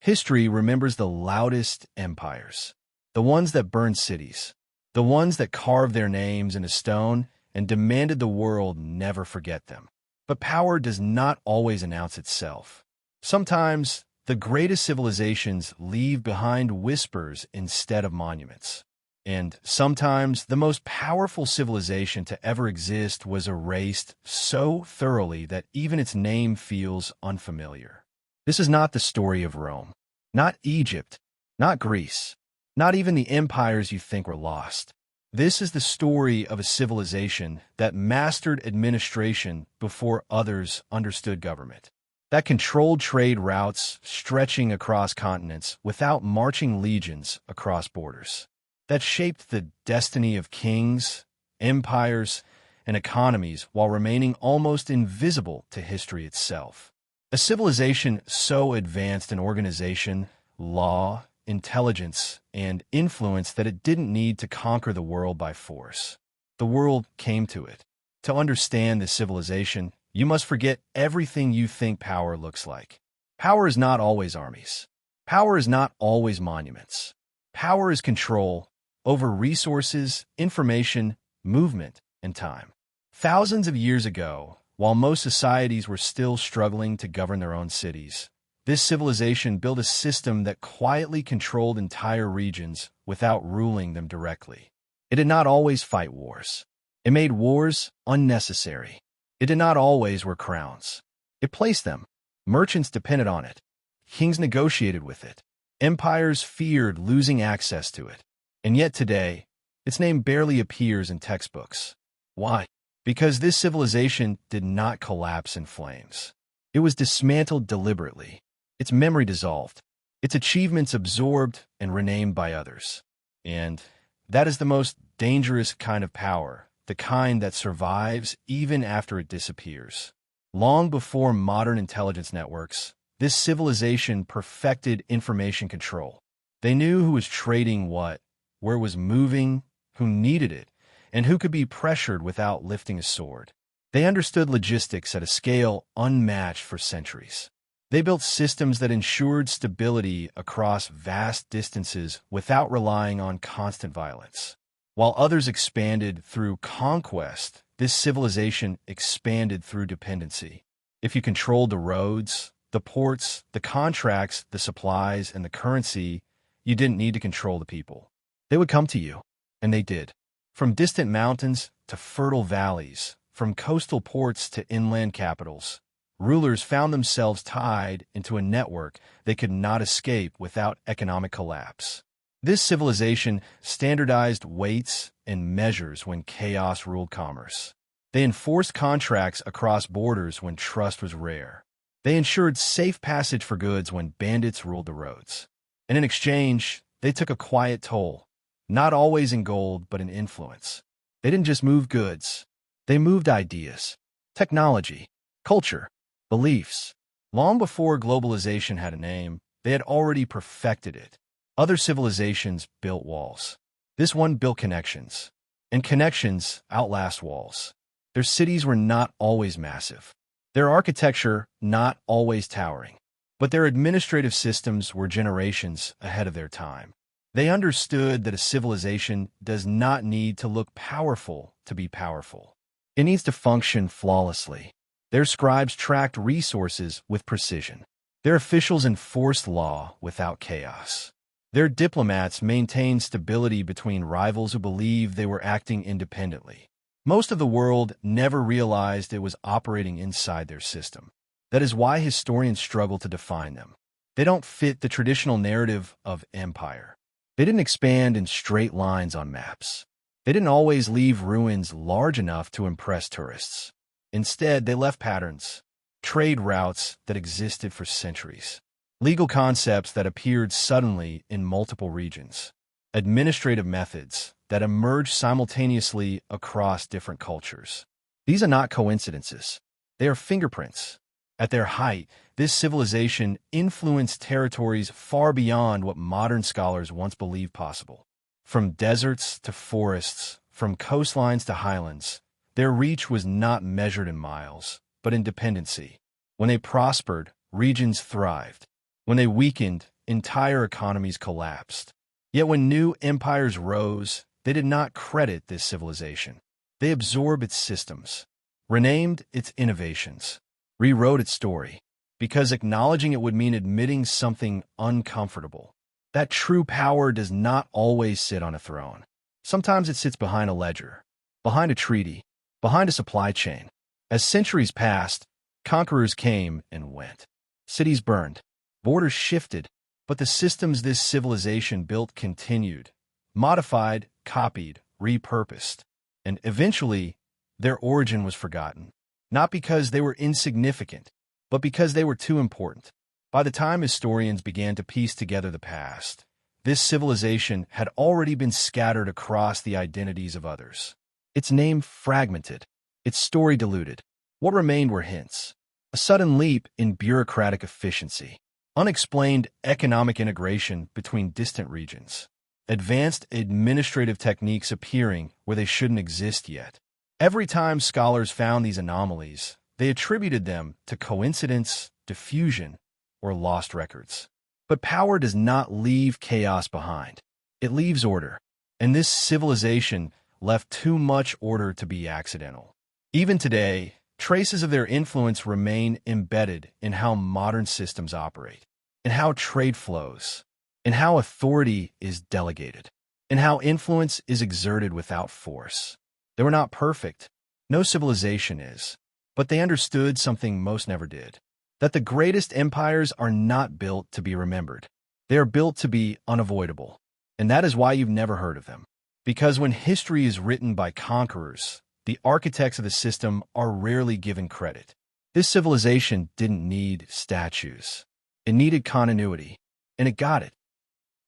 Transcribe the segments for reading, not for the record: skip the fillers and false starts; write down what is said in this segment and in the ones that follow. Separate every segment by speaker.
Speaker 1: History remembers the loudest empires, the ones that burned cities, the ones that carved their names into stone and demanded the world never forget them. But power does not always announce itself. Sometimes, the greatest civilizations leave behind whispers instead of monuments. And sometimes, the most powerful civilization to ever exist was erased so thoroughly that even its name feels unfamiliar. This is not the story of Rome, not Egypt, not Greece, not even the empires you think were lost. This is the story of a civilization that mastered administration before others understood government, that controlled trade routes stretching across continents without marching legions across borders, that shaped the destiny of kings, empires, and economies while remaining almost invisible to history itself. A civilization so advanced in organization, law, intelligence, and influence that it didn't need to conquer the world by force. The world came to it. To understand this civilization, you must forget everything you think power looks like. Power is not always armies. Power is not always monuments. Power is control over resources, information, movement, and time. Thousands of years ago, while most societies were still struggling to govern their own cities, this civilization built a system that quietly controlled entire regions without ruling them directly. It did not always fight wars. It made wars unnecessary. It did not always wear crowns. It placed them. Merchants depended on it. Kings negotiated with it. Empires feared losing access to it. And yet today, its name barely appears in textbooks. Why? Because this civilization did not collapse in flames. It was dismantled deliberately. Its memory dissolved, its achievements absorbed and renamed by others. And that is the most dangerous kind of power, the kind that survives even after it disappears. Long before modern intelligence networks, this civilization perfected information control. They knew who was trading what, where it was moving, who needed it, and who could be pressured without lifting a sword. They understood logistics at a scale unmatched for centuries. They built systems that ensured stability across vast distances without relying on constant violence. While others expanded through conquest, this civilization expanded through dependency. If you controlled the roads, the ports, the contracts, the supplies, and the currency, you didn't need to control the people. They would come to you, and they did. From distant mountains to fertile valleys, from coastal ports to inland capitals, rulers found themselves tied into a network they could not escape without economic collapse. This civilization standardized weights and measures when chaos ruled commerce. They enforced contracts across borders when trust was rare. They ensured safe passage for goods when bandits ruled the roads. And in exchange, they took a quiet toll, not always in gold, but in influence. They didn't just move goods. They moved ideas, technology, culture, beliefs. Long before globalization had a name, they had already perfected it. Other civilizations built walls. This one built connections. And connections outlast walls. Their cities were not always massive. Their architecture not always towering. But their administrative systems were generations ahead of their time. They understood that a civilization does not need to look powerful to be powerful. It needs to function flawlessly. Their scribes tracked resources with precision. Their officials enforced law without chaos. Their diplomats maintained stability between rivals who believed they were acting independently. Most of the world never realized it was operating inside their system. That is why historians struggle to define them. They don't fit the traditional narrative of empire. They didn't expand in straight lines on maps. They didn't always leave ruins large enough to impress tourists. Instead, they left patterns, trade routes that existed for centuries, legal concepts that appeared suddenly in multiple regions, administrative methods that emerged simultaneously across different cultures. These are not coincidences. They are fingerprints. At their height, this civilization influenced territories far beyond what modern scholars once believed possible. From deserts to forests, from coastlines to highlands, their reach was not measured in miles, but in dependency. When they prospered, regions thrived. When they weakened, entire economies collapsed. Yet when new empires rose, they did not credit this civilization. They absorbed its systems, renamed its innovations, rewrote its story, because acknowledging it would mean admitting something uncomfortable. That true power does not always sit on a throne. Sometimes it sits behind a ledger, behind a treaty, behind a supply chain. As centuries passed, conquerors came and went. Cities burned, borders shifted, but the systems this civilization built continued, modified, copied, repurposed, and eventually their origin was forgotten. Not because they were insignificant, but because they were too important. By the time historians began to piece together the past, this civilization had already been scattered across the identities of others. Its name fragmented, its story diluted. What remained were hints. A sudden leap in bureaucratic efficiency, unexplained economic integration between distant regions, advanced administrative techniques appearing where they shouldn't exist yet. Every time scholars found these anomalies, they attributed them to coincidence, diffusion, or lost records. But power does not leave chaos behind. It leaves order. And this civilization left too much order to be accidental. Even today, traces of their influence remain embedded in how modern systems operate, in how trade flows, in how authority is delegated, in how influence is exerted without force. They were not perfect. No civilization is. But they understood something most never did. That the greatest empires are not built to be remembered. They are built to be unavoidable. And that is why you've never heard of them. Because when history is written by conquerors, the architects of the system are rarely given credit. This civilization didn't need statues. It needed continuity, and it got it.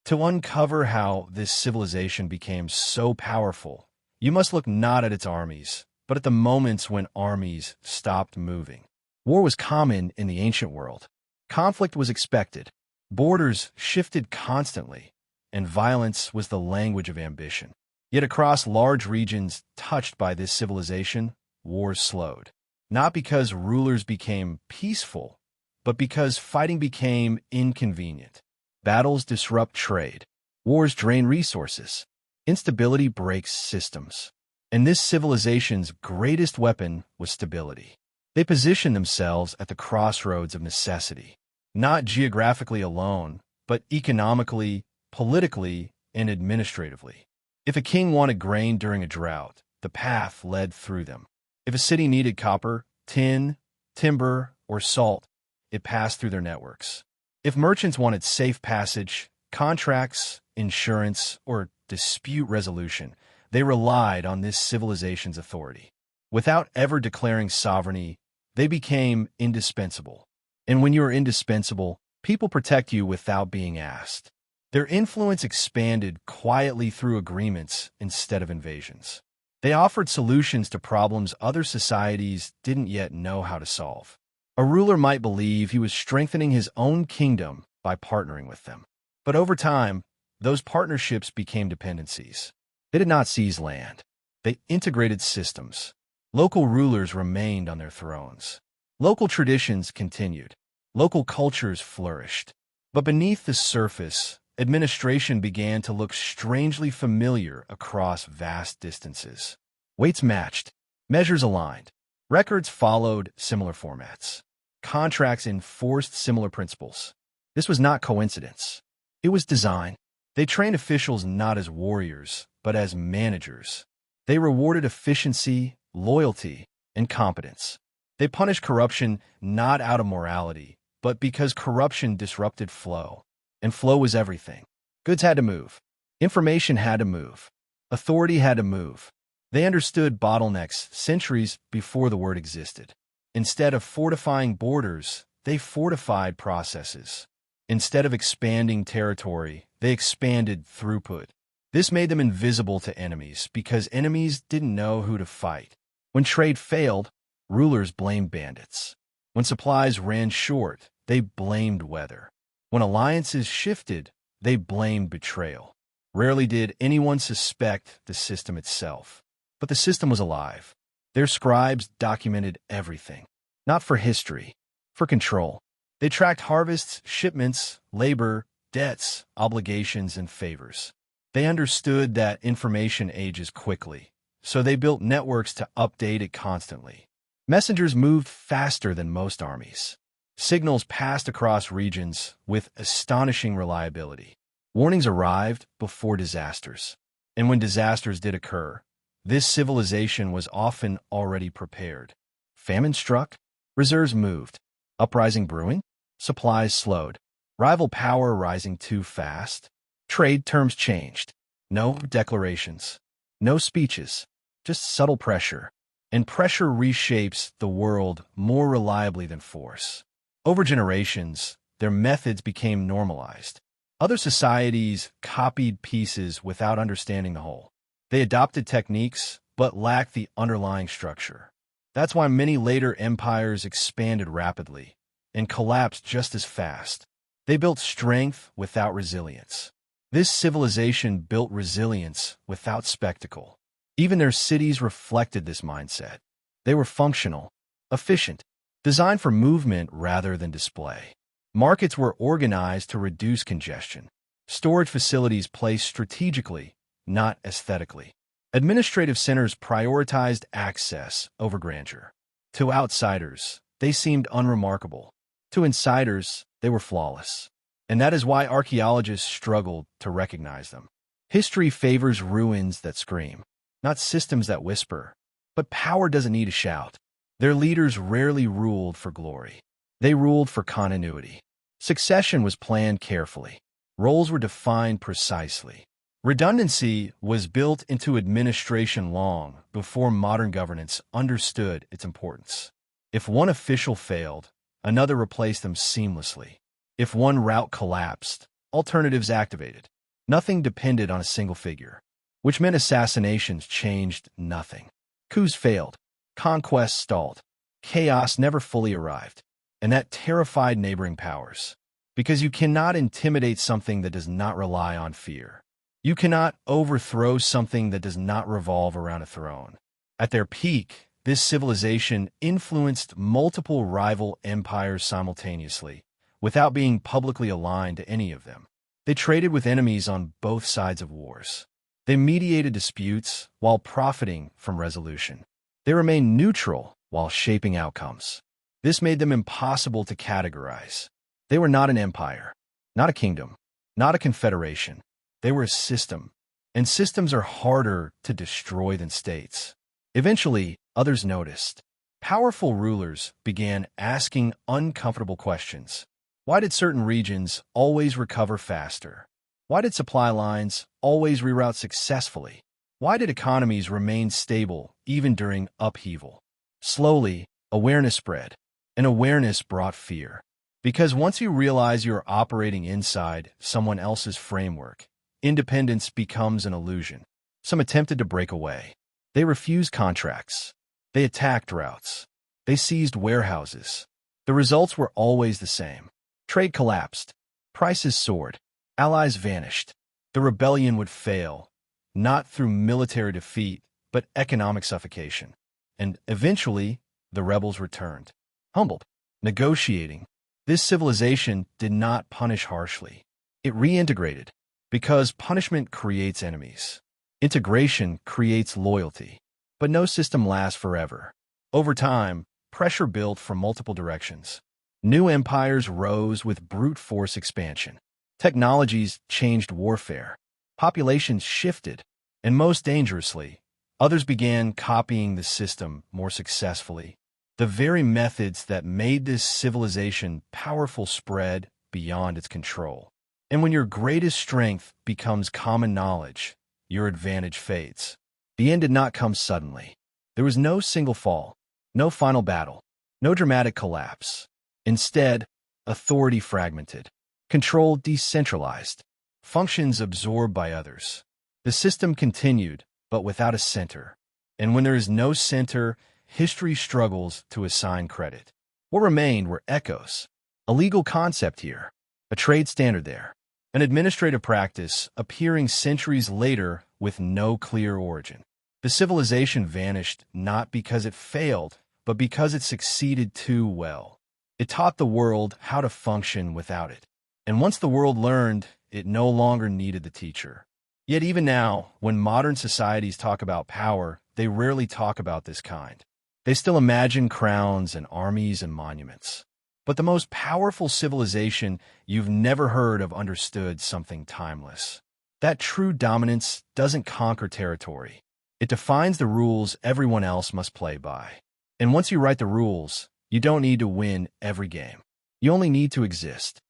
Speaker 1: To uncover how this civilization became so powerful, you must look not at its armies, but at the moments when armies stopped moving. War was common in the ancient world. Conflict was expected. Borders shifted constantly, and violence was the language of ambition. Yet across large regions touched by this civilization, wars slowed. Not because rulers became peaceful, but because fighting became inconvenient. Battles disrupt trade. Wars drain resources. Instability breaks systems. And this civilization's greatest weapon was stability. They positioned themselves at the crossroads of necessity, not geographically alone, but economically, politically, and administratively. If a king wanted grain during a drought, the path led through them. If a city needed copper, tin, timber, or salt, it passed through their networks. If merchants wanted safe passage, contracts, insurance, or dispute resolution, they relied on this civilization's authority. Without ever declaring sovereignty, they became indispensable. And when you are indispensable, people protect you without being asked. Their influence expanded quietly through agreements instead of invasions. They offered solutions to problems other societies didn't yet know how to solve. A ruler might believe he was strengthening his own kingdom by partnering with them. But over time, those partnerships became dependencies. They did not seize land. They integrated systems. Local rulers remained on their thrones. Local traditions continued. Local cultures flourished. But beneath the surface, administration began to look strangely familiar across vast distances. Weights matched. Measures aligned. Records followed similar formats. Contracts enforced similar principles. This was not coincidence. It was design. They trained officials not as warriors, but as managers. They rewarded efficiency, loyalty, and competence. They punished corruption not out of morality, but because corruption disrupted flow. And flow was everything. Goods had to move. Information had to move. Authority had to move. They understood bottlenecks centuries before the word existed. Instead of fortifying borders, they fortified processes. Instead of expanding territory, they expanded throughput. This made them invisible to enemies because enemies didn't know who to fight. When trade failed, rulers blamed bandits. When supplies ran short, they blamed weather. When alliances shifted, they blamed betrayal. Rarely did anyone suspect the system itself. But the system was alive. Their scribes documented everything. Not for history, for control. They tracked harvests, shipments, labor, debts, obligations, and favors. They understood that information ages quickly, so they built networks to update it constantly. Messengers moved faster than most armies. Signals passed across regions with astonishing reliability. Warnings arrived before disasters. And when disasters did occur, this civilization was often already prepared. Famine struck, reserves moved. Uprising brewing, supplies slowed. Rival power rising too fast. Trade terms changed. No declarations. No speeches. Just subtle pressure. And pressure reshapes the world more reliably than force. Over generations, their methods became normalized. Other societies copied pieces without understanding the whole. They adopted techniques, but lacked the underlying structure. That's why many later empires expanded rapidly and collapsed just as fast. They built strength without resilience. This civilization built resilience without spectacle. Even their cities reflected this mindset. They were functional, efficient, designed for movement rather than display. Markets were organized to reduce congestion. Storage facilities placed strategically, not aesthetically. Administrative centers prioritized access over grandeur. To outsiders, they seemed unremarkable. To insiders, they were flawless. And that is why archaeologists struggled to recognize them. History favors ruins that scream, not systems that whisper. But power doesn't need a shout. Their leaders rarely ruled for glory. They ruled for continuity. Succession was planned carefully. Roles were defined precisely. Redundancy was built into administration long before modern governance understood its importance. If one official failed, another replaced them seamlessly. If one route collapsed, alternatives activated. Nothing depended on a single figure, which meant assassinations changed nothing. Coups failed. Conquests stalled. Chaos never fully arrived. And that terrified neighboring powers. Because you cannot intimidate something that does not rely on fear. You cannot overthrow something that does not revolve around a throne. At their peak, this civilization influenced multiple rival empires simultaneously, without being publicly aligned to any of them. They traded with enemies on both sides of wars. They mediated disputes while profiting from resolution. They remained neutral while shaping outcomes. This made them impossible to categorize. They were not an empire, not a kingdom, not a confederation. They were a system, and systems are harder to destroy than states. Eventually, others noticed. Powerful rulers began asking uncomfortable questions. Why did certain regions always recover faster? Why did supply lines always reroute successfully? Why did economies remain stable even during upheaval? Slowly, awareness spread, and awareness brought fear. Because once you realize you're operating inside someone else's framework, independence becomes an illusion. Some attempted to break away. They refused contracts. They attacked routes. They seized warehouses. The results were always the same. Trade collapsed. Prices soared. Allies vanished. The rebellion would fail, not through military defeat, but economic suffocation. And eventually, the rebels returned. Humbled. Negotiating. This civilization did not punish harshly. It reintegrated, because punishment creates enemies. Integration creates loyalty. But no system lasts forever. Over time, pressure built from multiple directions. New empires rose with brute force expansion. Technologies changed warfare. Populations shifted. And most dangerously, others began copying the system more successfully. The very methods that made this civilization powerful spread beyond its control. And when your greatest strength becomes common knowledge, your advantage fades. The end did not come suddenly. There was no single fall, no final battle, no dramatic collapse. Instead, authority fragmented, control decentralized, functions absorbed by others. The system continued, but without a center. And when there is no center, history struggles to assign credit. What remained were echoes. A legal concept here, a trade standard there, an administrative practice appearing centuries later with no clear origin. The civilization vanished not because it failed, but because it succeeded too well. It taught the world how to function without it. And once the world learned, it no longer needed the teacher. Yet even now, when modern societies talk about power, they rarely talk about this kind. They still imagine crowns and armies and monuments. But the most powerful civilization you've never heard of understood something timeless. That true dominance doesn't conquer territory. It defines the rules everyone else must play by. And once you write the rules, you don't need to win every game. You only need to exist.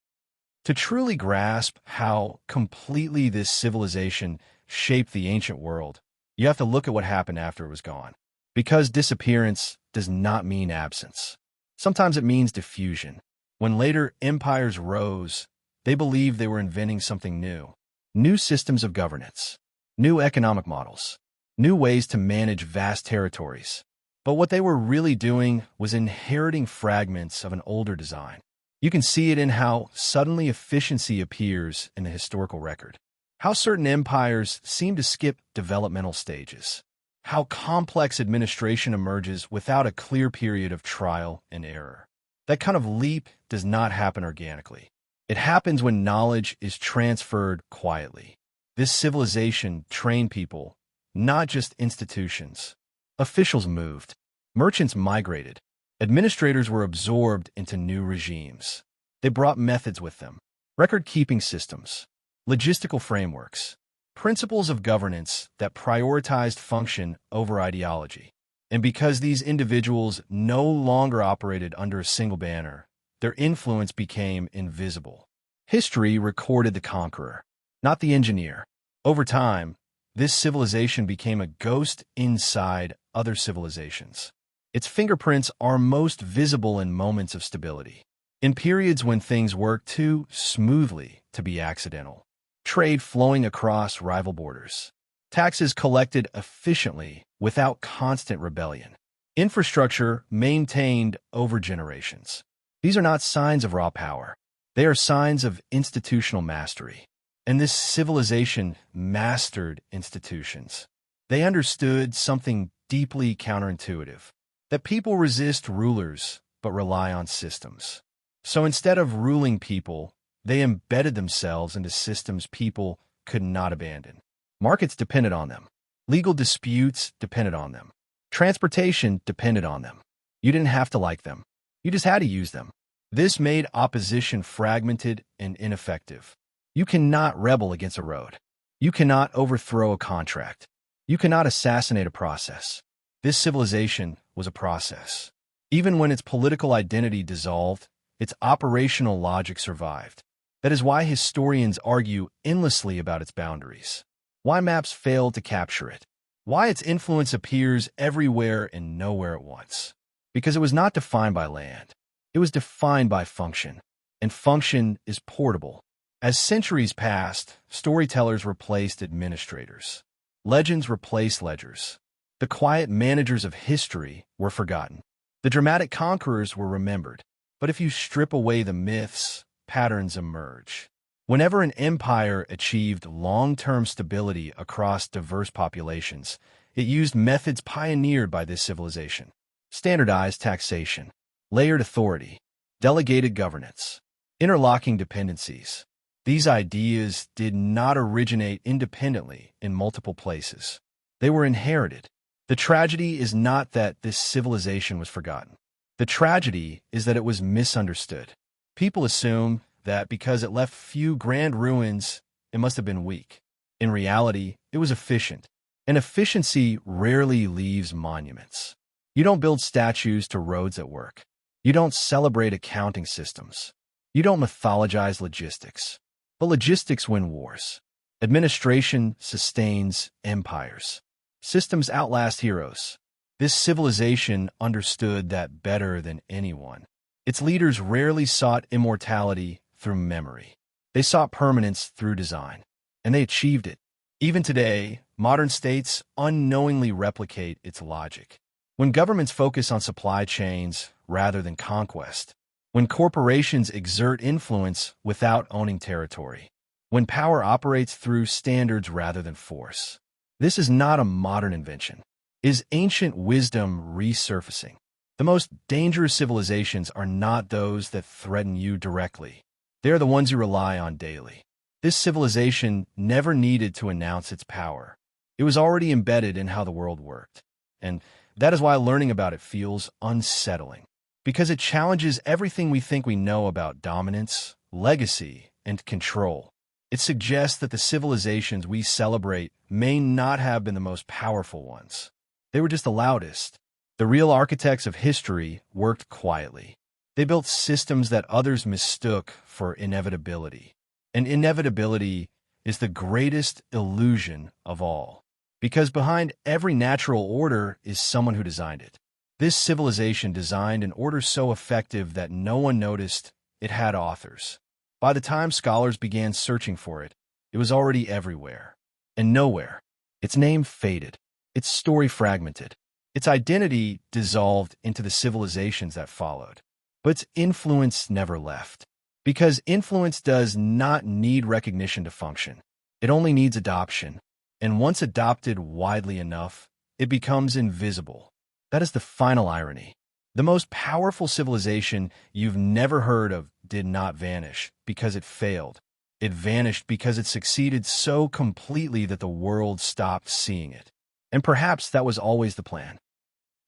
Speaker 1: To truly grasp how completely this civilization shaped the ancient world, you have to look at what happened after it was gone. Because disappearance does not mean absence. Sometimes it means diffusion. When later empires rose, they believed they were inventing something new. New systems of governance, new economic models, new ways to manage vast territories. But what they were really doing was inheriting fragments of an older design. You can see it in how suddenly efficiency appears in the historical record, how certain empires seem to skip developmental stages, how complex administration emerges without a clear period of trial and error. That kind of leap does not happen organically. It happens when knowledge is transferred quietly. This civilization trained people, not just institutions. Officials moved. Merchants migrated. Administrators were absorbed into new regimes. They brought methods with them, record-keeping systems, logistical frameworks, principles of governance that prioritized function over ideology. And because these individuals no longer operated under a single banner, their influence became invisible. History recorded the conqueror, not the engineer. Over time, this civilization became a ghost inside other civilizations. Its fingerprints are most visible in moments of stability, in periods when things work too smoothly to be accidental. Trade flowing across rival borders. Taxes collected efficiently without constant rebellion. Infrastructure maintained over generations. These are not signs of raw power. They are signs of institutional mastery. And this civilization mastered institutions. They understood something deeply counterintuitive, that people resist rulers but rely on systems. So instead of ruling people, they embedded themselves into systems people could not abandon. Markets depended on them. Legal disputes depended on them. Transportation depended on them. You didn't have to like them. You just had to use them. This made opposition fragmented and ineffective. You cannot rebel against a road. You cannot overthrow a contract. You cannot assassinate a process. This civilization was a process. Even when its political identity dissolved, its operational logic survived. That is why historians argue endlessly about its boundaries. Why maps failed to capture it. Why its influence appears everywhere and nowhere at once. Because it was not defined by land. It was defined by function. And function is portable. As centuries passed, storytellers replaced administrators. Legends replaced ledgers. The quiet managers of history were forgotten. The dramatic conquerors were remembered. But if you strip away the myths, patterns emerge. Whenever an empire achieved long-term stability across diverse populations, it used methods pioneered by this civilization. Standardized taxation, layered authority, delegated governance, interlocking dependencies. These ideas did not originate independently in multiple places. They were inherited. The tragedy is not that this civilization was forgotten. The tragedy is that it was misunderstood. People assume that because it left few grand ruins, it must have been weak. In reality, it was efficient, and efficiency rarely leaves monuments. You don't build statues to roads at work. You don't celebrate accounting systems. You don't mythologize logistics. But logistics win wars. Administration sustains empires. Systems outlast heroes. This civilization understood that better than anyone. Its leaders rarely sought immortality through memory. They sought permanence through design, and they achieved it. Even today, modern states unknowingly replicate its logic. When governments focus on supply chains rather than conquest, when corporations exert influence without owning territory, when power operates through standards rather than force. This is not a modern invention. It is ancient wisdom resurfacing. The most dangerous civilizations are not those that threaten you directly. They are the ones you rely on daily. This civilization never needed to announce its power. It was already embedded in how the world worked. And that is why learning about it feels unsettling, because it challenges everything we think we know about dominance, legacy, and control. It suggests that the civilizations we celebrate may not have been the most powerful ones. They were just the loudest. The real architects of history worked quietly. They built systems that others mistook for inevitability. And inevitability is the greatest illusion of all, because behind every natural order is someone who designed it. This civilization designed an order so effective that no one noticed it had authors. By the time scholars began searching for it, it was already everywhere. And nowhere. Its name faded. Its story fragmented. Its identity dissolved into the civilizations that followed. But its influence never left. Because influence does not need recognition to function. It only needs adoption. And once adopted widely enough, it becomes invisible. That is the final irony. The most powerful civilization you've never heard of did not vanish because it failed. It vanished because it succeeded so completely that the world stopped seeing it. And perhaps that was always the plan.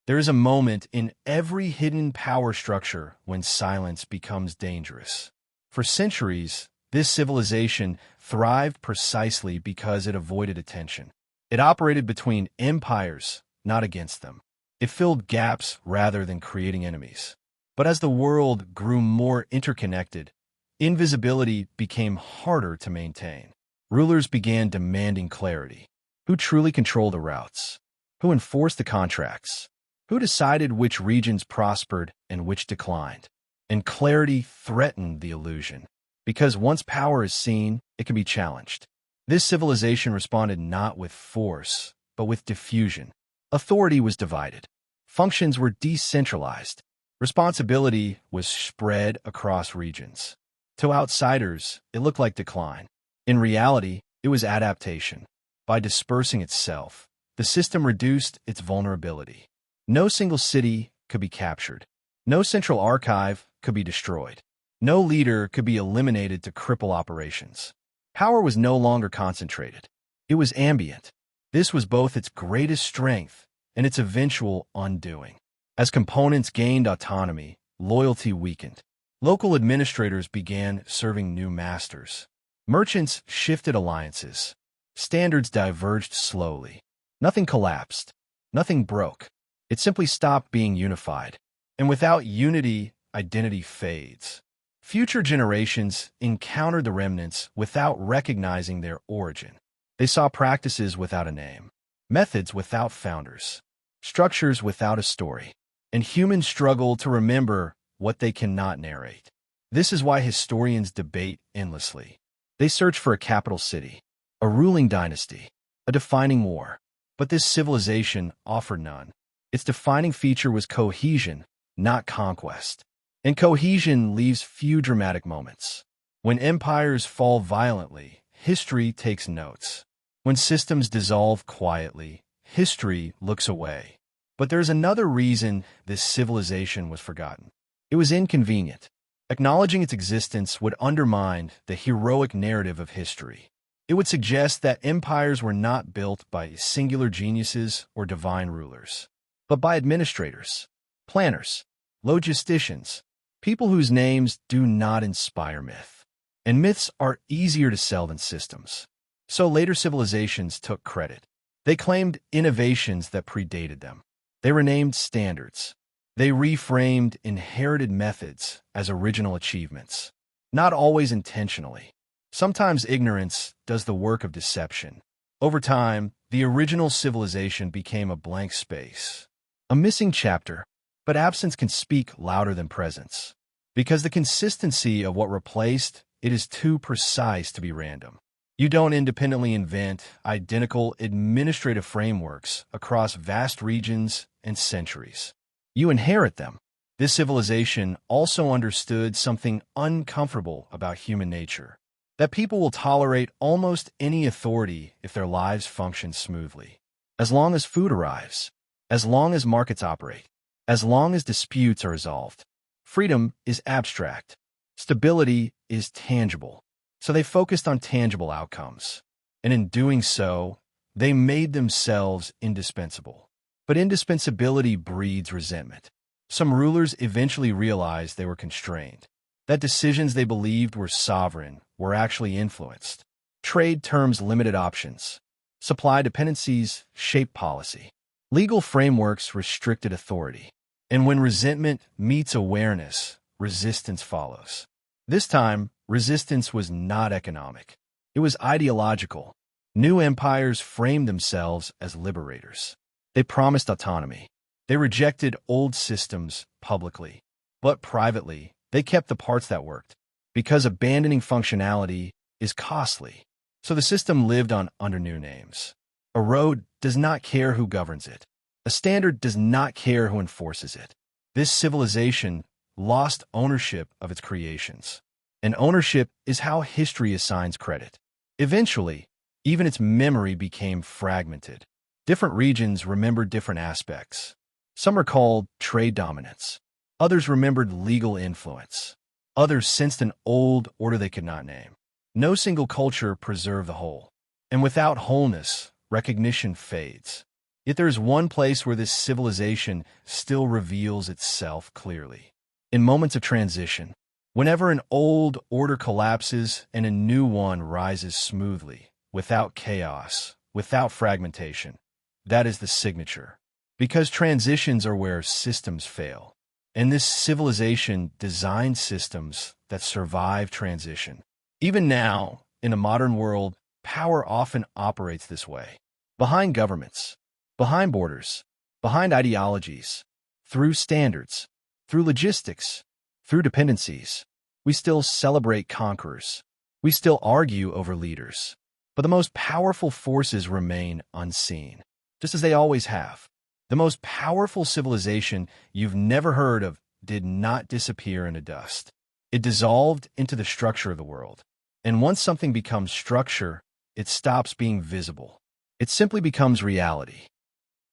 Speaker 1: There is a moment in every hidden power structure when silence becomes dangerous. For centuries, this civilization thrived precisely because it avoided attention. It operated between empires, not against them. It filled gaps rather than creating enemies. But as the world grew more interconnected, invisibility became harder to maintain. Rulers began demanding clarity. Who truly controlled the routes? Who enforced the contracts? Who decided which regions prospered and which declined? And clarity threatened the illusion. Because once power is seen, it can be challenged. This civilization responded not with force, but with diffusion. Authority was divided. Functions were decentralized. Responsibility was spread across regions. To outsiders, it looked like decline. In reality, it was adaptation. By dispersing itself, the system reduced its vulnerability. No single city could be captured. No central archive could be destroyed. No leader could be eliminated to cripple operations. Power was no longer concentrated. It was ambient. This was both its greatest strength and its eventual undoing. As components gained autonomy, loyalty weakened. Local administrators began serving new masters. Merchants shifted alliances. Standards diverged slowly. Nothing collapsed. Nothing broke. It simply stopped being unified. And without unity, identity fades. Future generations encountered the remnants without recognizing their origin. They saw practices without a name, methods without founders, structures without a story, and humans struggle to remember what they cannot narrate. This is why historians debate endlessly. They search for a capital city, a ruling dynasty, a defining war. But this civilization offered none. Its defining feature was cohesion, not conquest. And cohesion leaves few dramatic moments. When empires fall violently, history takes notes. When systems dissolve quietly, history looks away. But there's another reason this civilization was forgotten. It was inconvenient. Acknowledging its existence would undermine the heroic narrative of history. It would suggest that empires were not built by singular geniuses or divine rulers, but by administrators, planners, logisticians, people whose names do not inspire myth. And myths are easier to sell than systems. So later civilizations took credit. They claimed innovations that predated them. They renamed standards. They reframed inherited methods as original achievements. Not always intentionally. Sometimes ignorance does the work of deception. Over time, the original civilization became a blank space, a missing chapter. But absence can speak louder than presence. Because the consistency of what replaced it is too precise to be random. You don't independently invent identical administrative frameworks across vast regions and centuries. You inherit them. This civilization also understood something uncomfortable about human nature. That people will tolerate almost any authority if their lives function smoothly. As long as food arrives. As long as markets operate. As long as disputes are resolved. Freedom is abstract. Stability is tangible, so they focused on tangible outcomes. And in doing so, they made themselves indispensable. But indispensability breeds resentment. Some rulers eventually realized they were constrained, that decisions they believed were sovereign were actually influenced. Trade terms limited options. Supply dependencies shaped policy. Legal frameworks restricted authority. And when resentment meets awareness, resistance follows. This time, resistance was not economic. It was ideological. New empires framed themselves as liberators. They promised autonomy. They rejected old systems publicly. But privately, they kept the parts that worked, because abandoning functionality is costly. So the system lived on under new names. A road does not care who governs it. A standard does not care who enforces it. This civilization lost ownership of its creations. And ownership is how history assigns credit. Eventually, even its memory became fragmented. Different regions remembered different aspects. Some recalled trade dominance. Others remembered legal influence. Others sensed an old order they could not name. No single culture preserved the whole. And without wholeness, recognition fades. Yet there is one place where this civilization still reveals itself clearly. In moments of transition, whenever an old order collapses and a new one rises smoothly, without chaos, without fragmentation, that is the signature. Because transitions are where systems fail. And this civilization designed systems that survive transition. Even now, in a modern world, power often operates this way. Behind governments, behind borders, behind ideologies, through standards, through logistics, through dependencies. We still celebrate conquerors. We still argue over leaders. But the most powerful forces remain unseen, just as they always have. The most powerful civilization you've never heard of did not disappear into dust. It dissolved into the structure of the world. And once something becomes structure, it stops being visible. It simply becomes reality.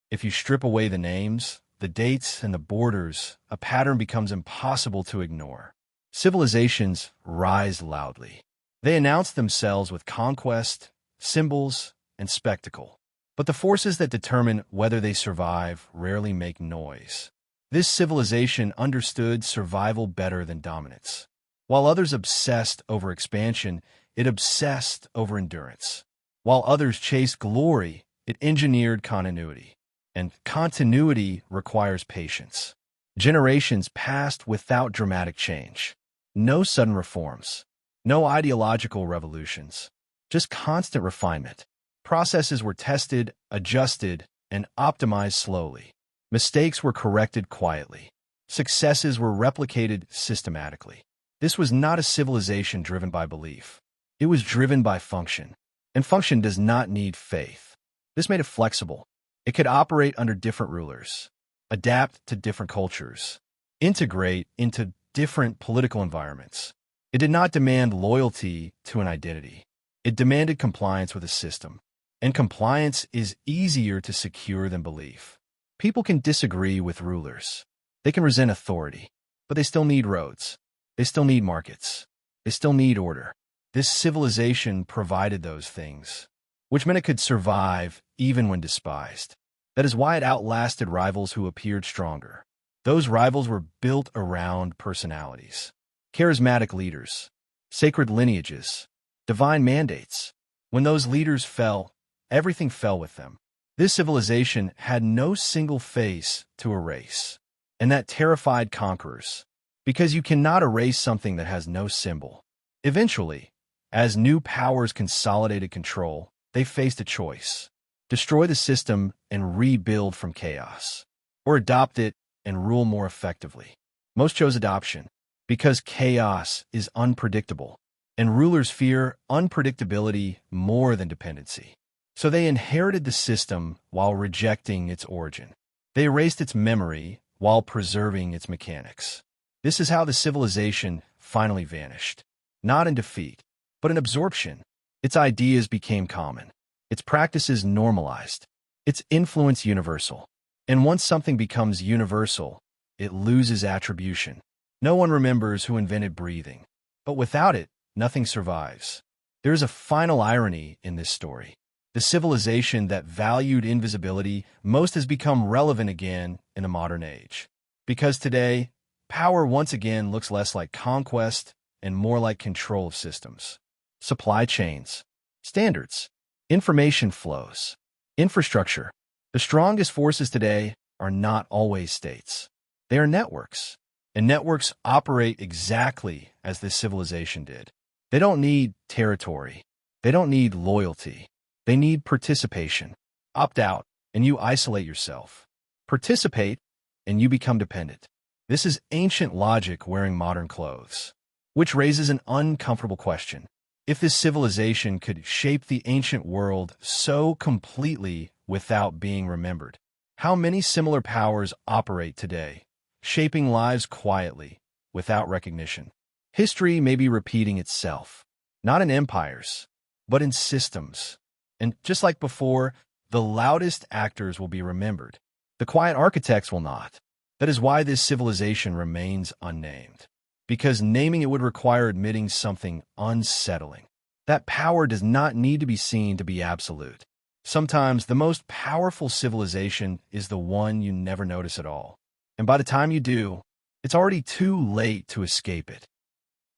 Speaker 1: If you strip away the names, the dates, and the borders, a pattern becomes impossible to ignore. Civilizations rise loudly. They announce themselves with conquest, symbols, and spectacle. But the forces that determine whether they survive rarely make noise. This civilization understood survival better than dominance. While others obsessed over expansion, it obsessed over endurance. While others chased glory, it engineered continuity. And continuity requires patience. Generations passed without dramatic change. No sudden reforms. No ideological revolutions. Just constant refinement. Processes were tested, adjusted, and optimized slowly. Mistakes were corrected quietly. Successes were replicated systematically. This was not a civilization driven by belief. It was driven by function. And function does not need faith. This made it flexible. It could operate under different rulers, adapt to different cultures, integrate into different political environments. It did not demand loyalty to an identity. It demanded compliance with a system. And compliance is easier to secure than belief. People can disagree with rulers. They can resent authority, but they still need roads. They still need markets. They still need order. This civilization provided those things, which meant it could survive even when despised. That is why it outlasted rivals who appeared stronger. Those rivals were built around personalities, charismatic leaders, sacred lineages, divine mandates. When those leaders fell, everything fell with them. This civilization had no single face to erase, and that terrified conquerors, because you cannot erase something that has no symbol. Eventually, as new powers consolidated control, they faced a choice: destroy the system and rebuild from chaos, or adopt it and rule more effectively. Most chose adoption, because chaos is unpredictable, and rulers fear unpredictability more than dependency. So they inherited the system while rejecting its origin. They erased its memory while preserving its mechanics. This is how the civilization finally vanished. Not in defeat, but in absorption. Its ideas became common. Its practices normalized. Its influence universal. And once something becomes universal, it loses attribution. No one remembers who invented breathing. But without it, nothing survives. There is a final irony in this story. The civilization that valued invisibility most has become relevant again in the modern age. Because today, power once again looks less like conquest and more like control of systems. Supply chains, standards, information flows, infrastructure. The strongest forces today are not always states. They are networks. And networks operate exactly as this civilization did. They don't need territory. They don't need loyalty. They need participation. Opt out, and you isolate yourself. Participate, and you become dependent. This is ancient logic wearing modern clothes, which raises an uncomfortable question. If this civilization could shape the ancient world so completely without being remembered, how many similar powers operate today, shaping lives quietly, without recognition? History may be repeating itself, not in empires, but in systems. And just like before, the loudest actors will be remembered. The quiet architects will not. That is why this civilization remains unnamed. Because naming it would require admitting something unsettling. That power does not need to be seen to be absolute. Sometimes the most powerful civilization is the one you never notice at all. And by the time you do, it's already too late to escape it.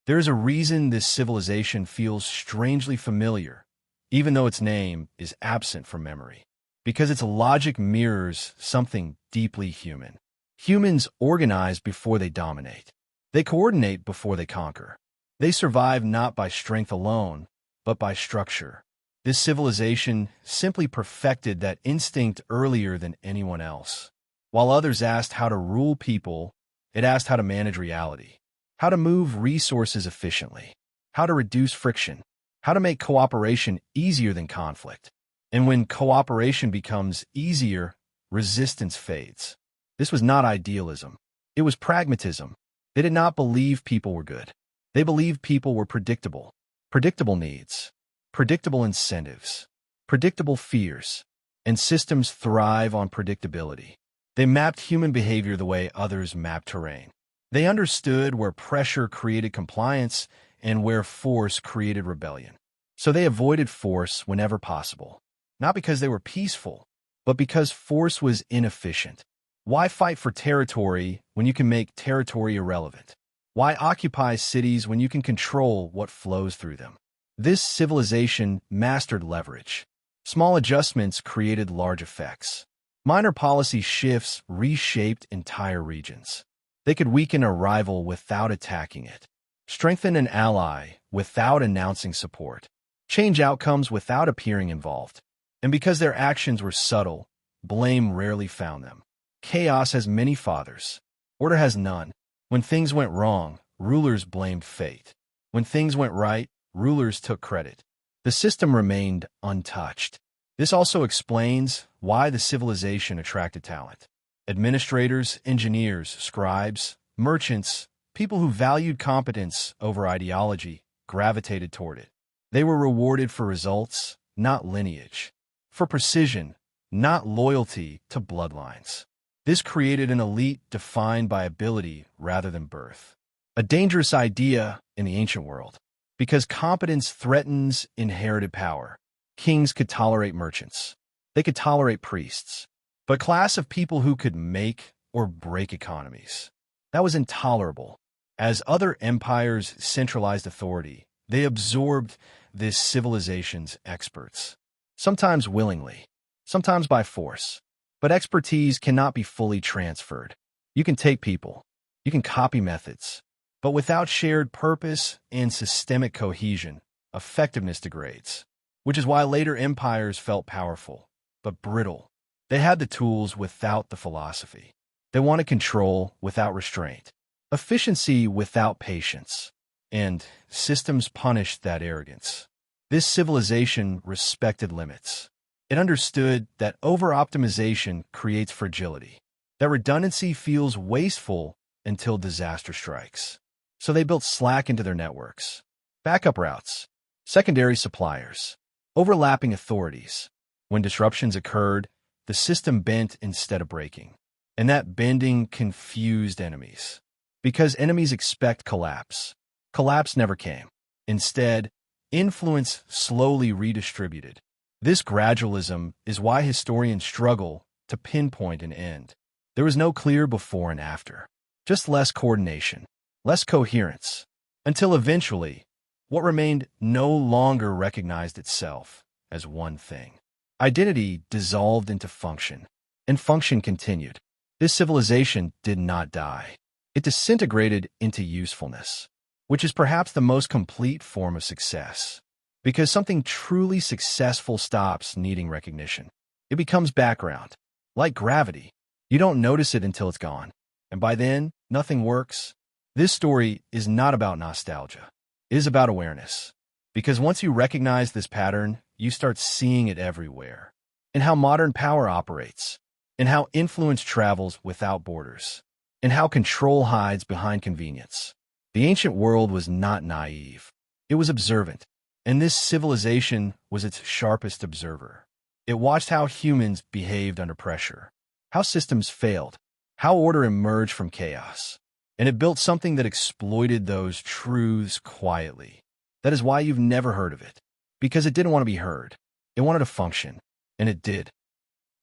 Speaker 1: There is a reason this civilization feels strangely familiar, even though its name is absent from memory. Because its logic mirrors something deeply human. Humans organize before they dominate. They coordinate before they conquer. They survive not by strength alone, but by structure. This civilization simply perfected that instinct earlier than anyone else. While others asked how to rule people, it asked how to manage reality, how to move resources efficiently, how to reduce friction, how to make cooperation easier than conflict. And when cooperation becomes easier, resistance fades. This was not idealism. It was pragmatism. They did not believe people were good. They believed people were predictable. Predictable needs, predictable incentives, predictable fears, and systems thrive on predictability. They mapped human behavior the way others map terrain. They understood where pressure created compliance and where force created rebellion. So they avoided force whenever possible, not because they were peaceful, but because force was inefficient. Why fight for territory when you can make territory irrelevant? Why occupy cities when you can control what flows through them? This civilization mastered leverage. Small adjustments created large effects. Minor policy shifts reshaped entire regions. They could weaken a rival without attacking it, strengthen an ally without announcing support, change outcomes without appearing involved. And because their actions were subtle, blame rarely found them. Chaos has many fathers. Order has none. When things went wrong, rulers blamed fate. When things went right, rulers took credit. The system remained untouched. This also explains why the civilization attracted talent. Administrators, engineers, scribes, merchants, people who valued competence over ideology, gravitated toward it. They were rewarded for results, not lineage. For precision, not loyalty to bloodlines. This created an elite defined by ability rather than birth. A dangerous idea in the ancient world, because competence threatens inherited power. Kings could tolerate merchants. They could tolerate priests. But a class of people who could make or break economies. That was intolerable. As other empires centralized authority, they absorbed this civilization's experts. Sometimes willingly, sometimes by force. But expertise cannot be fully transferred. You can take people. You can copy methods. But without shared purpose and systemic cohesion, effectiveness degrades. Which is why later empires felt powerful, but brittle. They had the tools without the philosophy. They wanted control without restraint, efficiency without patience, and systems punished that arrogance. This civilization respected limits. It understood that over-optimization creates fragility, that redundancy feels wasteful until disaster strikes. So they built slack into their networks, backup routes, secondary suppliers, overlapping authorities. When disruptions occurred, the system bent instead of breaking. And that bending confused enemies. Because enemies expect collapse. Collapse never came. Instead, influence slowly redistributed. This gradualism is why historians struggle to pinpoint an end. There was no clear before and after, just less coordination, less coherence, until eventually, what remained no longer recognized itself as one thing. Identity dissolved into function, and function continued. This civilization did not die. It disintegrated into usefulness, which is perhaps the most complete form of success. Because something truly successful stops needing recognition. It becomes background, like gravity. You don't notice it until it's gone. And by then, nothing works. This story is not about nostalgia. It is about awareness. Because once you recognize this pattern, you start seeing it everywhere. In how modern power operates, in how influence travels without borders, in how control hides behind convenience. The ancient world was not naive. It was observant. And this civilization was its sharpest observer. It watched how humans behaved under pressure, how systems failed, how order emerged from chaos. And it built something that exploited those truths quietly. That is why you've never heard of it. Because it didn't want to be heard. It wanted to function. And it did.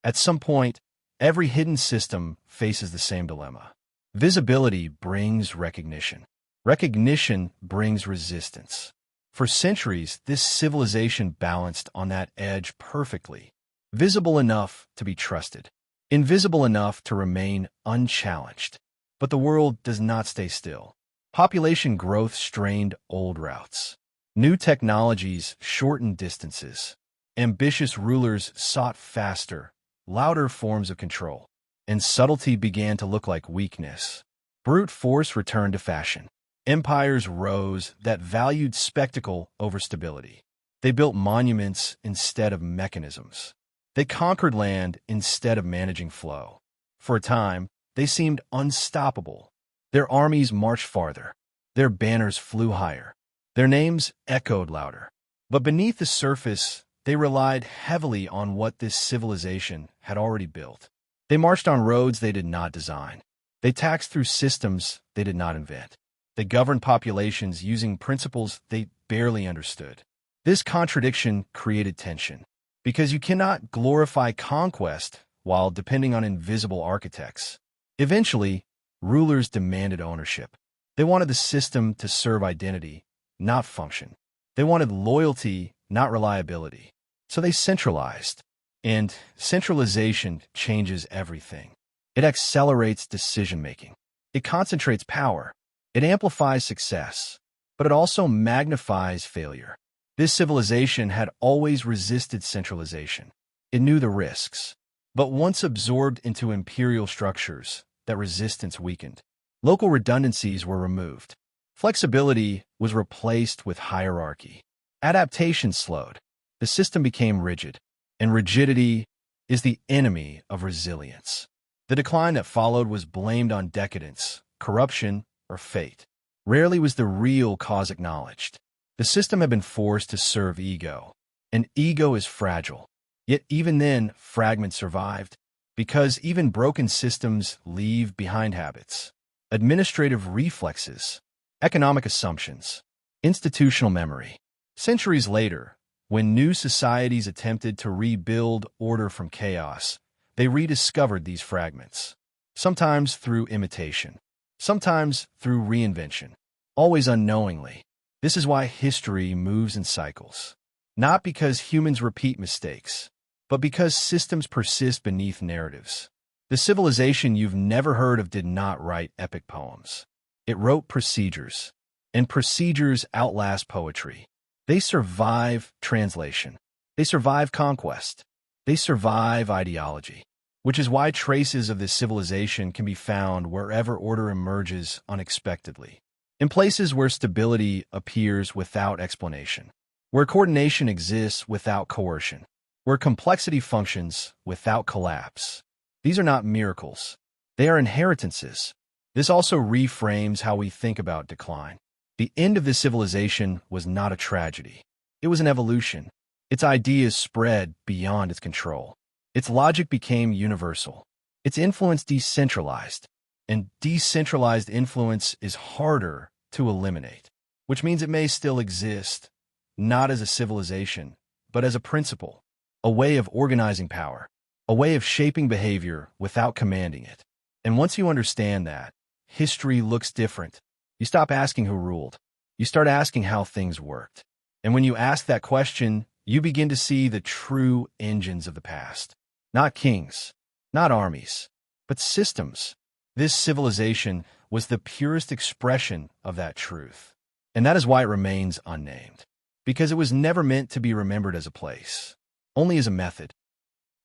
Speaker 1: At some point, every hidden system faces the same dilemma. Visibility brings recognition. Recognition brings resistance. For centuries, this civilization balanced on that edge perfectly. Visible enough to be trusted. Invisible enough to remain unchallenged. But the world does not stay still. Population growth strained old routes. New technologies shortened distances. Ambitious rulers sought faster, louder forms of control. And subtlety began to look like weakness. Brute force returned to fashion. Empires rose that valued spectacle over stability. They built monuments instead of mechanisms. They conquered land instead of managing flow. For a time, they seemed unstoppable. Their armies marched farther. Their banners flew higher. Their names echoed louder. But beneath the surface, they relied heavily on what this civilization had already built. They marched on roads they did not design. They taxed through systems they did not invent. They governed populations using principles they barely understood. This contradiction created tension, because you cannot glorify conquest while depending on invisible architects. Eventually, rulers demanded ownership. They wanted the system to serve identity, not function. They wanted loyalty, not reliability. So they centralized. And centralization changes everything. It accelerates decision-making. It concentrates power. It amplifies success, but it also magnifies failure. This civilization had always resisted centralization. It knew the risks. But once absorbed into imperial structures, that resistance weakened. Local redundancies were removed. Flexibility was replaced with hierarchy. Adaptation slowed. The system became rigid. And rigidity is the enemy of resilience. The decline that followed was blamed on decadence, corruption, or fate. Rarely was the real cause acknowledged. The system had been forced to serve ego, and ego is fragile. Yet even then, fragments survived, because even broken systems leave behind habits, administrative reflexes, economic assumptions, institutional memory. Centuries later, when new societies attempted to rebuild order from chaos, they rediscovered these fragments, sometimes through imitation. Sometimes through reinvention, always unknowingly. This is why history moves in cycles. Not because humans repeat mistakes, but because systems persist beneath narratives. The civilization you've never heard of did not write epic poems. It wrote procedures, and procedures outlast poetry. They survive translation. They survive conquest. They survive ideology. Which is why traces of this civilization can be found wherever order emerges unexpectedly. In places where stability appears without explanation. Where coordination exists without coercion. Where complexity functions without collapse. These are not miracles. They are inheritances. This also reframes how we think about decline. The end of this civilization was not a tragedy. It was an evolution. Its ideas spread beyond its control. Its logic became universal. Its influence decentralized. And decentralized influence is harder to eliminate. which means it may still exist, not as a civilization, but as a principle, a way of organizing power, a way of shaping behavior without commanding it. And once you understand that, history looks different. You stop asking who ruled. You start asking how things worked. And when you ask that question, you begin to see the true engines of the past. Not kings, not armies, but systems. This civilization was the purest expression of that truth. And that is why it remains unnamed. Because it was never meant to be remembered as a place, only as a method.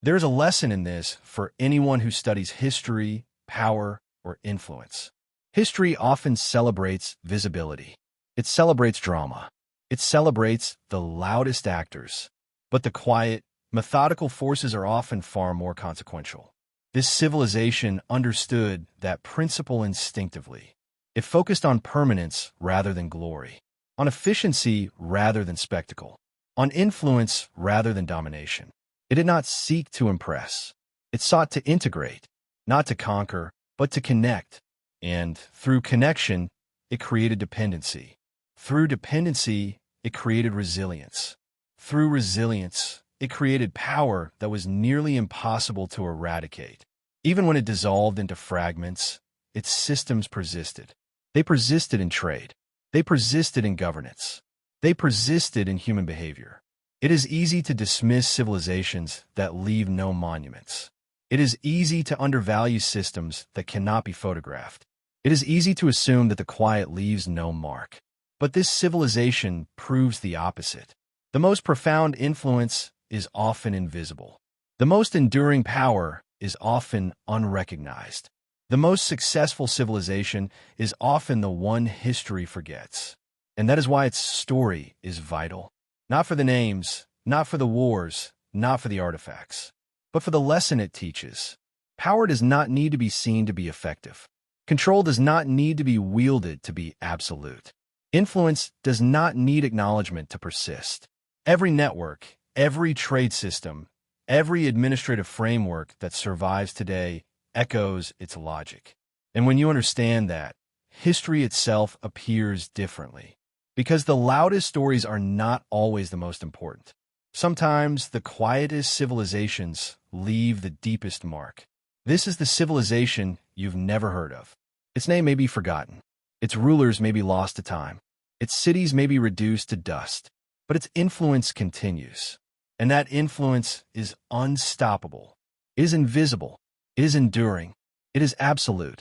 Speaker 1: There is a lesson in this for anyone who studies history, power, or influence. History often celebrates visibility. It celebrates drama. It celebrates the loudest actors. But the quiet, methodical forces are often far more consequential. This civilization understood that principle instinctively. It focused on permanence rather than glory, on efficiency rather than spectacle, on influence rather than domination. It did not seek to impress. It sought to integrate, not to conquer, but to connect. And through connection, it created dependency. Through dependency, it created resilience. Through resilience, it created power that was nearly impossible to eradicate. Even when it dissolved into fragments, its systems persisted. They persisted in trade. They persisted in governance. They persisted in human behavior. It is easy to dismiss civilizations that leave no monuments. It is easy to undervalue systems that cannot be photographed. It is easy to assume that the quiet leaves no mark. But this civilization proves the opposite. The most profound influence is often invisible. The most enduring power is often unrecognized. The most successful civilization is often the one history forgets. And that is why its story is vital. Not for the names, not for the wars, not for the artifacts, but for the lesson it teaches. Power does not need to be seen to be effective. Control does not need to be wielded to be absolute. Influence does not need acknowledgement to persist. Every network, every trade system, every administrative framework that survives today echoes its logic. And when you understand that, history itself appears differently. Because the loudest stories are not always the most important. Sometimes the quietest civilizations leave the deepest mark. This is the civilization you've never heard of. Its name may be forgotten. Its rulers may be lost to time. Its cities may be reduced to dust. But its influence continues. And that influence is unstoppable. It is invisible. It is enduring. It is absolute.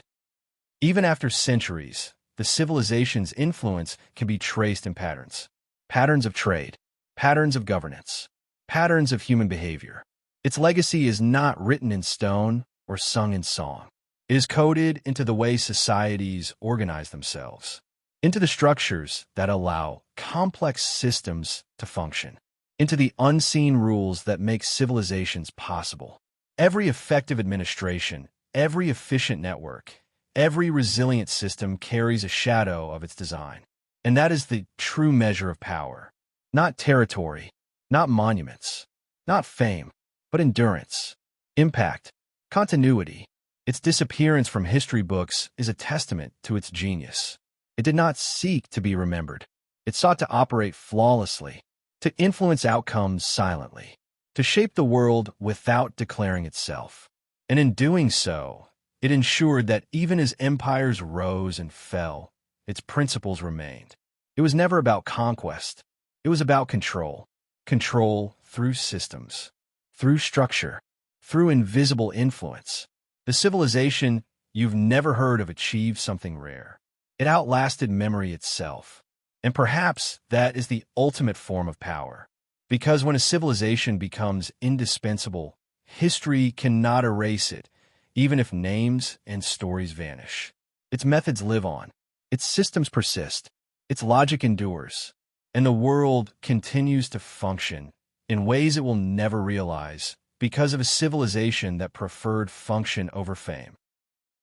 Speaker 1: Even after centuries, the civilization's influence can be traced in patterns. Patterns of trade, patterns of governance, patterns of human behavior. Its legacy is not written in stone or sung in song. It is coded into the way societies organize themselves, into the structures that allow complex systems to function, into the unseen rules that make civilizations possible. Every effective administration, every efficient network, every resilient system carries a shadow of its design. And that is the true measure of power. Not territory, not monuments, not fame, but endurance, impact, continuity. Its disappearance from history books is a testament to its genius. It did not seek to be remembered. It sought to operate flawlessly, to influence outcomes silently, to shape the world without declaring itself. And in doing so, it ensured that even as empires rose and fell, its principles remained. It was never about conquest. It was about control. Control through systems, through structure, through invisible influence. The civilization you've never heard of achieved something rare. It outlasted memory itself. And perhaps that is the ultimate form of power. Because when a civilization becomes indispensable, history cannot erase it, even if names and stories vanish. Its methods live on. Its systems persist. Its logic endures. And the world continues to function in ways it will never realize because of a civilization that preferred function over fame.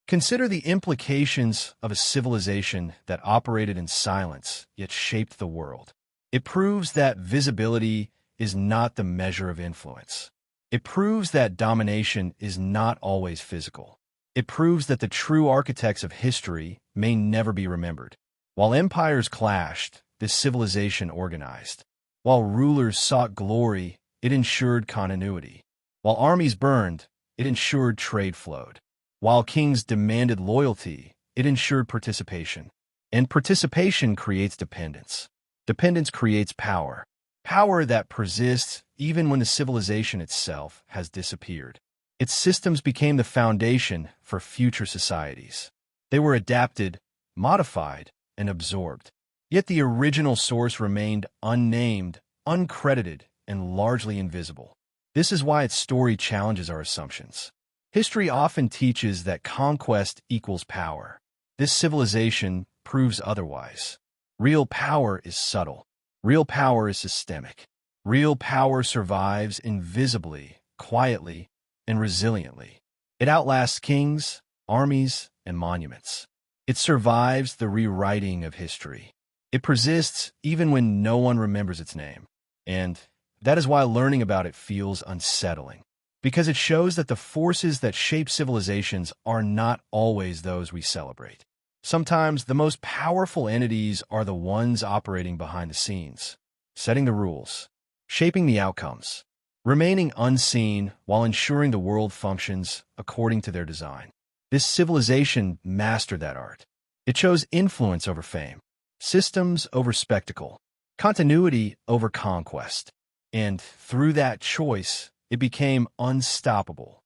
Speaker 1: Consider the implications of a civilization that operated in silence yet shaped the world. It proves that visibility is not the measure of influence. It proves that domination is not always physical. It proves that the true architects of history may never be remembered. While empires clashed, this civilization organized. While rulers sought glory, it ensured continuity. While armies burned, it ensured trade flowed. While kings demanded loyalty, it ensured participation. And participation creates dependence. Dependence creates power. Power that persists even when the civilization itself has disappeared. Its systems became the foundation for future societies. They were adapted, modified, and absorbed. Yet the original source remained unnamed, uncredited, and largely invisible. This is why its story challenges our assumptions. History often teaches that conquest equals power. This civilization proves otherwise. Real power is subtle. Real power is systemic. Real power survives invisibly, quietly, and resiliently. It outlasts kings, armies, and monuments. It survives the rewriting of history. It persists even when no one remembers its name. And that is why learning about it feels unsettling. Because it shows that the forces that shape civilizations are not always those we celebrate. Sometimes the most powerful entities are the ones operating behind the scenes, setting the rules, shaping the outcomes, remaining unseen while ensuring the world functions according to their design. This civilization mastered that art. It chose influence over fame, systems over spectacle, continuity over conquest. And through that choice, it became unstoppable.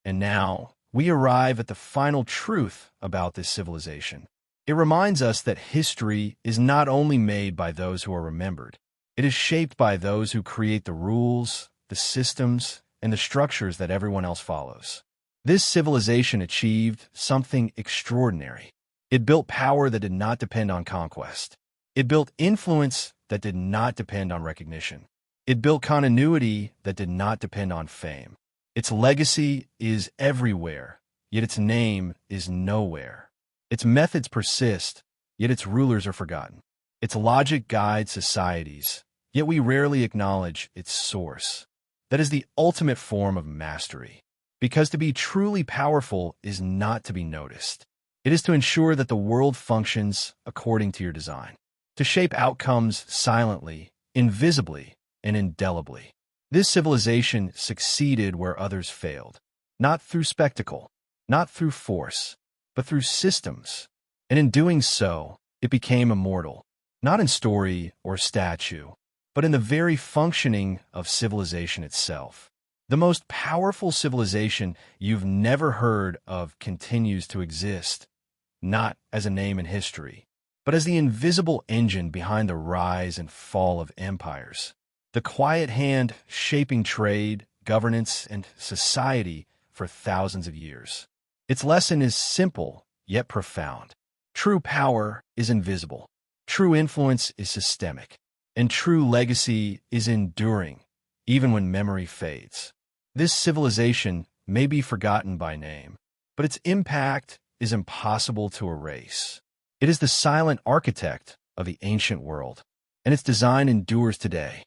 Speaker 1: And now, we arrive at the final truth about this civilization. It reminds us that history is not only made by those who are remembered. It is shaped by those who create the rules, the systems, and the structures that everyone else follows. This civilization achieved something extraordinary. It built power that did not depend on conquest. It built influence that did not depend on recognition. It built continuity that did not depend on fame. Its legacy is everywhere, yet its name is nowhere. Its methods persist, yet its rulers are forgotten. Its logic guides societies, yet we rarely acknowledge its source. That is the ultimate form of mastery. Because to be truly powerful is not to be noticed. It is to ensure that the world functions according to your design. To shape outcomes silently, invisibly, and indelibly. This civilization succeeded where others failed, not through spectacle, not through force, but through systems. And in doing so, it became immortal, not in story or statue, but in the very functioning of civilization itself. The most powerful civilization you've never heard of continues to exist, not as a name in history, but as the invisible engine behind the rise and fall of empires. The quiet hand shaping trade, governance, and society for thousands of years. Its lesson is simple, yet profound. True power is invisible. True influence is systemic. And true legacy is enduring, even when memory fades. This civilization may be forgotten by name, but its impact is impossible to erase. It is the silent architect of the ancient world, and its design endures today.